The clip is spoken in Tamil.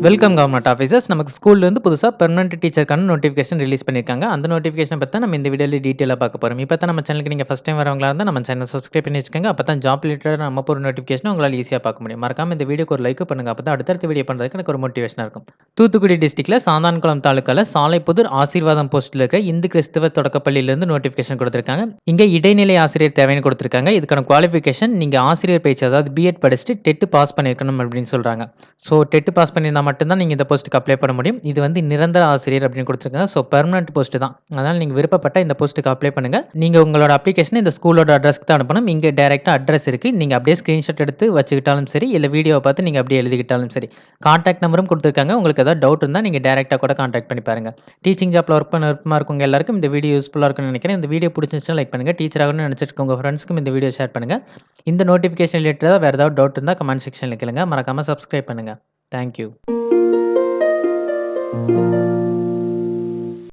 Welcome government officers. நமக்கு ஸ்கூல்லேருந்து புதுசா பெர்மனன்ட் டீச்சருக்கான நோட்டிஃபிகேஷன் ரிலீஸ் பண்ணியிருக்காங்க. அந்த நோட்டிஃபிகேஷன பத்தி தான் நம்ம இந்த வீடியோல டீட்டெயிலா பார்க்க போறோம். இப்ப தான் நம்ம சேனலுக்கு நீங்க ஃபர்ஸ்ட் டைம் வரவங்களா இருந்தா நம்ம சேனல சப்ஸ்கிரைப் பண்ணி வச்சுக்கோங்க. அப்ப தான் ஜாப் ரிலேட்டடா நம்ம போடுற நோட்டிஃபிகேஷன உங்களால ஈஸியா பார்க்க முடியும். மறக்காம இந்த வீடியோக்கு ஒரு லைக் பண்ணுங்க. அப்ப தான் அடுத்தடுத்த வீடியோ பண்றதுக்கு எனக்கு ஒரு மோட்டிவேஷனா இருக்கும். தூத்துக்குடி டிஸ்ட்ரிக்ட்ல சாத்தான்குளம் தாலுக்கால சாலைப்புதூர் ஆசீர்வாதம் போஸ்ட்ல இருக்க இந்து கிறிஸ்தவ தொடக்கப்பள்ளியிலேருந்து நோட்டிஃபிகேஷன் குடுத்திருக்காங்க. இங்க இடைநிலை ஆசிரியர் தேவைன்னு குடுத்திருக்காங்க. இதுக்கான குவாலிஃபிகேஷன் நீங்க ஆசிரியர் பயிற்சி அதாவது பிஎட் படிச்சுட்டு டெட் பாஸ் பண்ணியிருக்கணும் அப்படின்னு சொல்றாங்க. ஸோ டெட் பாஸ் பண்ணியிருந்தா மட்டும் தான் நீங்க இந்த போஸ்ட்டுக்கு அப்ளை பண்ண முடியும். இது வந்து நிரந்தர ஆசிரியர் அப்படின்னு குடுத்துருக்காங்க. ஸோ பெர்மனன்ட் போஸ்ட் தான். அதனால நீங்க விருப்பப்பட்ட இந்த போஸ்ட்டுக்கு அப்ளை பண்ணுங்க. நீங்க உங்களோட அப்ளிகேஷன இந்த ஸ்கூலோட அட்ரஸ்க்கு தான் அனுப்பணும். இங்க டைரக்ட்டா அட்ரஸ் இருக்கு. நீங்க அப்படியே ஸ்கிரீன்ஷாட் எடுத்து வச்சுக்கிட்டாலும் சரி, இல்ல வீடியோவ பார்த்து நீங்க அப்படியே எழுதிக்கிட்டாலும் சரி. கான்டாக்ட் நம்பரும் குடுத்துருக்காங்க. உங்களுக்கு ஏதாவது டவுட் இருந்தா நீங்க டைரக்ட்டா கூட கான்டாக்ட் பண்ணி பாருங்க. டீச்சிங் ஜாப்ல ஒர்க் பண்ண விருப்பமா இருக்கவங்க எல்லாருக்கும் இந்த வீடியோ யூஸ்ஃபுல்லா இருக்கும்னு நினைக்கிறேன். இந்த வீடியோ பிடிச்சிருந்துச்சுனா லைக் பண்ணுங்க. டீச்சர் ஆகணும்னு நினைச்சிட்டு இருக்க உங்க ஃப்ரெண்ட்ஸ்க்கும் இந்த வீடியோ ஷேர் பண்ணுங்க. இந்த நோட்டிஃபிகேஷன் ரிலேட்டடா வேற ஏதாவது டவுட் இருந்தா கமெண்ட் செக்ஷன்ல கேளுங்க. மறக்காம சப்ஸ்கிரைப் பண்ணுங்க. Thank you.